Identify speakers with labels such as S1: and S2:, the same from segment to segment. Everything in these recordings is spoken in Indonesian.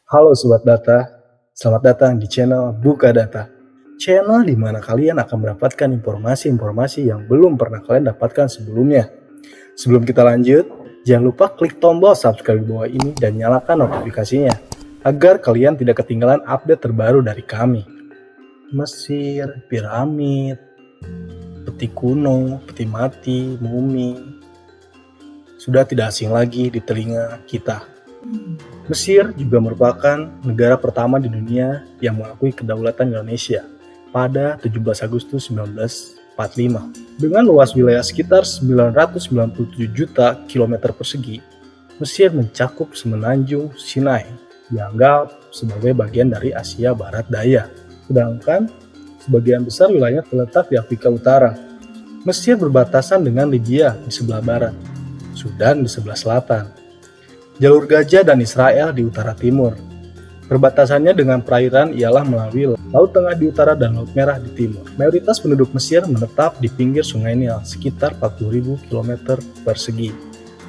S1: Halo Sobat Data, selamat datang di channel Buka Data. Channel di mana kalian akan mendapatkan informasi-informasi yang belum pernah kalian dapatkan sebelumnya. Sebelum kita lanjut, jangan lupa klik tombol subscribe di bawah ini dan nyalakan notifikasinya, agar kalian tidak ketinggalan update terbaru dari kami. Mesir, piramid, peti kuno, peti mati, mumi, sudah tidak asing lagi di telinga kita. Mesir juga merupakan negara pertama di dunia yang mengakui kedaulatan Indonesia pada 17 Agustus 1945. Dengan luas wilayah sekitar 997 juta kilometer persegi, Mesir mencakup semenanjung Sinai, dianggap sebagai bagian dari Asia Barat Daya. Sedangkan sebagian besar wilayahnya terletak di Afrika Utara. Mesir berbatasan dengan Libya di sebelah barat, Sudan di sebelah selatan, Jalur Gaza dan Israel di utara timur. Perbatasannya dengan perairan ialah melalui Laut Tengah di utara dan Laut Merah di timur. Mayoritas penduduk Mesir menetap di pinggir Sungai Nil, sekitar 40.000 km persegi.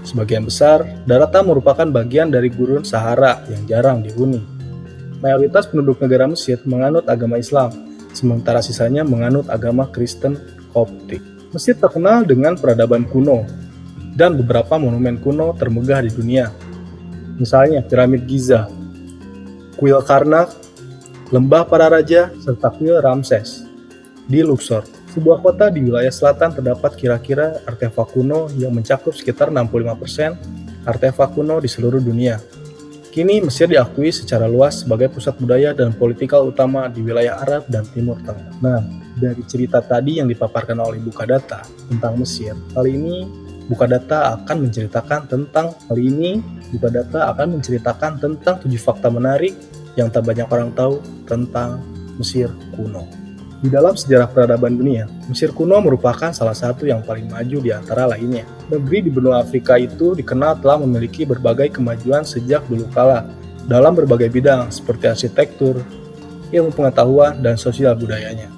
S1: Sebagian besar, daratan merupakan bagian dari gurun Sahara yang jarang dihuni. Mayoritas penduduk negara Mesir menganut agama Islam, sementara sisanya menganut agama Kristen Koptik. Mesir terkenal dengan peradaban kuno dan beberapa monumen kuno termegah di dunia. Misalnya Piramid Giza, Kuil Karnak, Lembah Para Raja, serta Kuil Ramses. Di Luxor, sebuah kota di wilayah selatan, terdapat kira-kira artefak kuno yang mencakup sekitar 65% artefak kuno di seluruh dunia. Kini Mesir diakui secara luas sebagai pusat budaya dan politikal utama di wilayah Arab dan Timur Tengah. Nah, dari cerita tadi yang dipaparkan oleh Buka Data tentang Mesir, kali ini Buka Data akan menceritakan tentang 7 fakta menarik yang tak banyak orang tahu tentang Mesir kuno. Di dalam sejarah peradaban dunia, Mesir kuno merupakan salah satu yang paling maju di antara lainnya. Negeri di benua Afrika itu dikenal telah memiliki berbagai kemajuan sejak dulu kala dalam berbagai bidang seperti arsitektur, ilmu pengetahuan, dan sosial budayanya.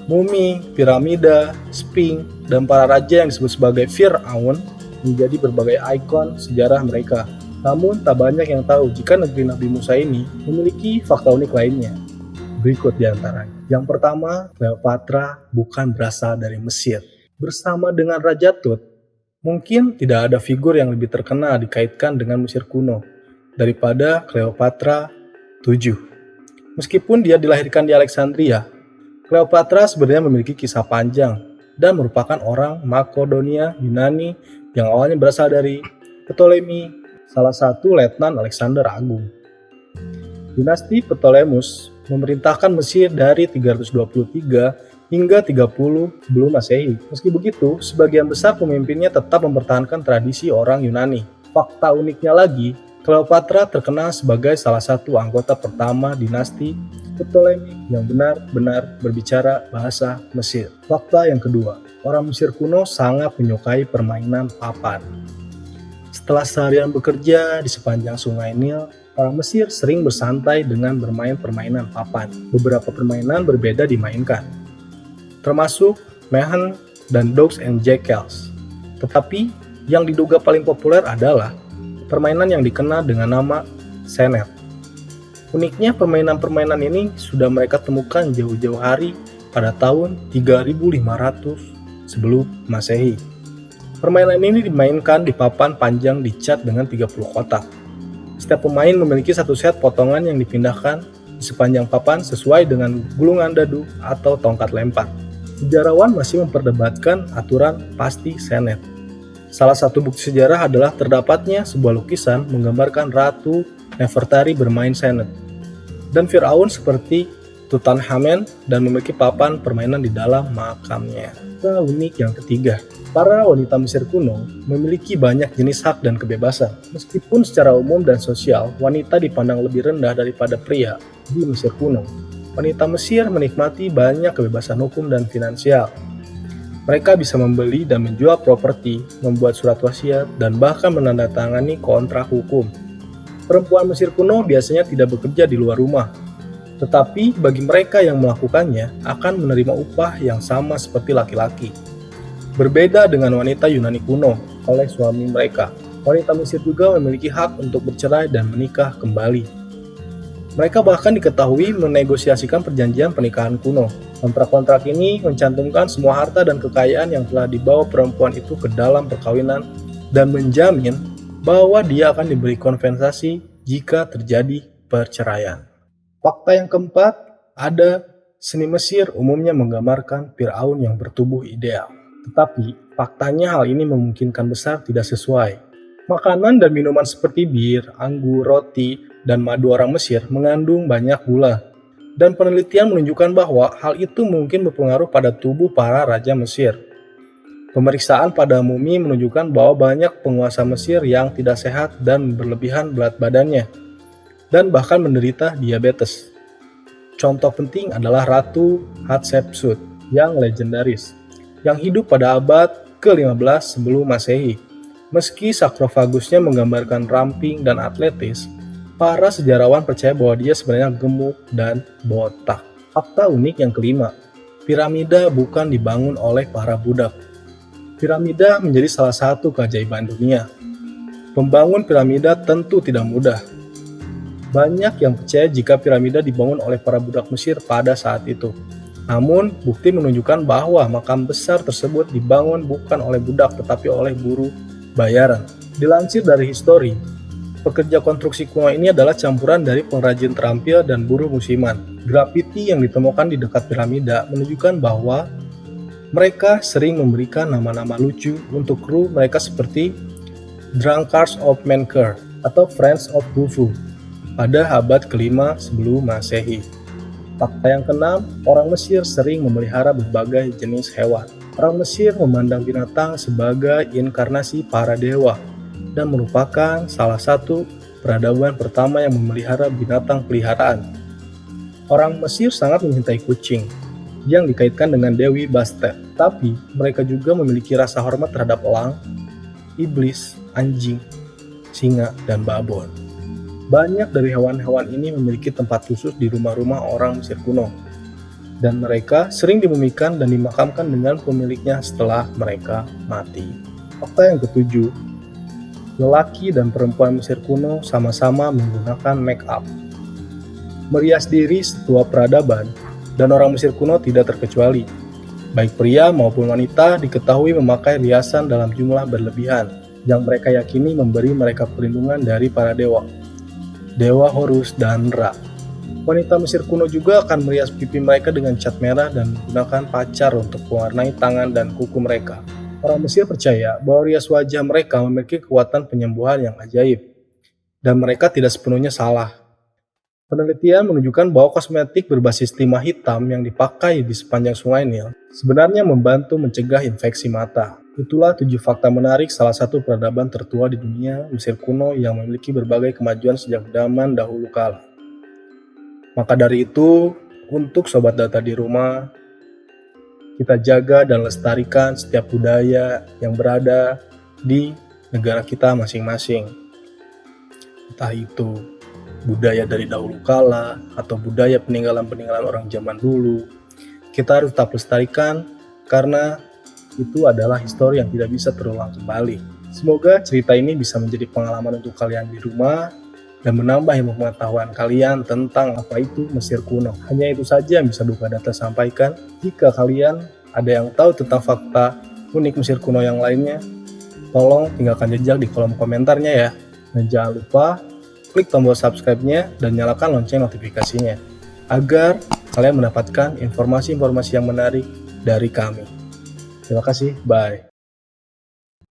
S1: Mumi, piramida, Sphinx, dan para raja yang disebut sebagai Fir'aun menjadi berbagai ikon sejarah mereka. Namun tak banyak yang tahu jika negeri Nabi Musa ini memiliki fakta unik lainnya. Berikut di antaranya. Yang pertama, Cleopatra bukan berasal dari Mesir. Bersama dengan Raja Tut, mungkin tidak ada figur yang lebih terkenal dikaitkan dengan Mesir kuno daripada Cleopatra VII. Meskipun dia dilahirkan di Alexandria, Cleopatra sebenarnya memiliki kisah panjang dan merupakan orang Makedonia Yunani yang awalnya berasal dari Ptolemy, salah satu letnan Alexander Agung. Dinasti Ptolemus memerintahkan Mesir dari 323 hingga 30 sebelum Masehi. Meski begitu, sebagian besar pemimpinnya tetap mempertahankan tradisi orang Yunani. Fakta uniknya lagi, Cleopatra terkenal sebagai salah satu anggota pertama dinasti Ptolemy yang benar-benar berbicara bahasa Mesir. Fakta yang kedua, orang Mesir kuno sangat menyukai permainan papan. Setelah seharian bekerja di sepanjang Sungai Nil, orang Mesir sering bersantai dengan bermain permainan papan. Beberapa permainan berbeda dimainkan, termasuk Mehen dan Dogs and Jackals. Tetapi yang diduga paling populer adalah permainan yang dikenal dengan nama Senet. Uniknya, permainan-permainan ini sudah mereka temukan jauh-jauh hari pada tahun 3500 sebelum Masehi. Permainan ini dimainkan di papan panjang dicat dengan 30 kotak. Setiap pemain memiliki satu set potongan yang dipindahkan di sepanjang papan sesuai dengan gulungan dadu atau tongkat lempar. Sejarawan masih memperdebatkan aturan pasti Senet. Salah satu bukti sejarah adalah terdapatnya sebuah lukisan menggambarkan Ratu Nefertari bermain Senet dan Fir'aun seperti Tutankhamen dan memiliki papan permainan di dalam makamnya. Unik yang ketiga, para wanita Mesir kuno memiliki banyak jenis hak dan kebebasan. Meskipun secara umum dan sosial, wanita dipandang lebih rendah daripada pria di Mesir kuno. Wanita Mesir menikmati banyak kebebasan hukum dan finansial. Mereka bisa membeli dan menjual properti, membuat surat wasiat, dan bahkan menandatangani kontrak hukum. Perempuan Mesir kuno biasanya tidak bekerja di luar rumah, tetapi bagi mereka yang melakukannya akan menerima upah yang sama seperti laki-laki. Berbeda dengan wanita Yunani kuno oleh suami mereka, wanita Mesir juga memiliki hak untuk bercerai dan menikah kembali. Mereka bahkan diketahui menegosiasikan perjanjian pernikahan kuno. Kontrak-kontrak ini mencantumkan semua harta dan kekayaan yang telah dibawa perempuan itu ke dalam perkawinan dan menjamin bahwa dia akan diberi kompensasi jika terjadi perceraian. Fakta yang keempat, ada seni Mesir umumnya menggambarkan Firaun yang bertubuh ideal. Tetapi faktanya hal ini memungkinkan besar tidak sesuai. Makanan dan minuman seperti bir, anggur, roti, dan madu orang Mesir mengandung banyak gula. Dan penelitian menunjukkan bahwa hal itu mungkin berpengaruh pada tubuh para raja Mesir. Pemeriksaan pada mumi menunjukkan bahwa banyak penguasa Mesir yang tidak sehat dan berlebihan berat badannya, dan bahkan menderita diabetes. Contoh penting adalah Ratu Hatshepsut yang legendaris, yang hidup pada abad ke-15 sebelum Masehi. Meski sarkofagusnya menggambarkan ramping dan atletis, para sejarawan percaya bahwa dia sebenarnya gemuk dan botak. Fakta unik yang kelima, piramida bukan dibangun oleh para budak. Piramida menjadi salah satu keajaiban dunia. Pembangun piramida tentu tidak mudah. Banyak yang percaya jika piramida dibangun oleh para budak Mesir pada saat itu. Namun, bukti menunjukkan bahwa makam besar tersebut dibangun bukan oleh budak tetapi oleh buruh bayaran. Dilansir dari histori, pekerja konstruksi kuno ini adalah campuran dari pengrajin terampil dan buruh musiman. Grafiti yang ditemukan di dekat piramida menunjukkan bahwa mereka sering memberikan nama-nama lucu untuk kru mereka seperti Drunkards of Menker atau Friends of Khufu pada abad ke-5 sebelum Masehi. Fakta yang keenam, orang Mesir sering memelihara berbagai jenis hewan. Orang Mesir memandang binatang sebagai inkarnasi para dewa dan merupakan salah satu peradaban pertama yang memelihara binatang peliharaan. Orang Mesir sangat mencintai kucing, yang dikaitkan dengan Dewi Bastet, tapi mereka juga memiliki rasa hormat terhadap elang, iblis, anjing, singa, dan babon. Banyak dari hewan-hewan ini memiliki tempat khusus di rumah-rumah orang Mesir kuno, dan mereka sering dimumikan dan dimakamkan dengan pemiliknya setelah mereka mati. Fakta yang ketujuh, lelaki dan perempuan Mesir kuno sama-sama menggunakan make up. Merias diri setua peradaban, dan orang Mesir kuno tidak terkecuali. Baik pria maupun wanita diketahui memakai riasan dalam jumlah berlebihan, yang mereka yakini memberi mereka perlindungan dari para dewa, Dewa Horus dan Ra. Wanita Mesir kuno juga akan merias pipi mereka dengan cat merah dan menggunakan pacar untuk mewarnai tangan dan kuku mereka. Orang Mesir percaya bahwa rias wajah mereka memiliki kekuatan penyembuhan yang ajaib, dan mereka tidak sepenuhnya salah. Penelitian menunjukkan bahwa kosmetik berbasis timah hitam yang dipakai di sepanjang sungai Nil sebenarnya membantu mencegah infeksi mata. Itulah 7 fakta menarik salah satu peradaban tertua di dunia, Mesir kuno, yang memiliki berbagai kemajuan sejak zaman dahulu kala. Maka dari itu, untuk Sobat Data di rumah, kita jaga dan lestarikan setiap budaya yang berada di negara kita masing-masing. Entah itu budaya dari dahulu kala atau budaya peninggalan-peninggalan orang zaman dulu. Kita harus tetap lestarikan karena itu adalah histori yang tidak bisa terulang kembali. Semoga cerita ini bisa menjadi pengalaman untuk kalian di rumah dan menambah ilmu pengetahuan kalian tentang apa itu Mesir kuno. Hanya itu saja yang bisa Buka Data sampaikan. Jika kalian ada yang tahu tentang fakta unik Mesir kuno yang lainnya, tolong tinggalkan jejak di kolom komentarnya ya. Dan jangan lupa klik tombol subscribe-nya dan nyalakan lonceng notifikasinya agar kalian mendapatkan informasi-informasi yang menarik dari kami. Terima kasih, bye.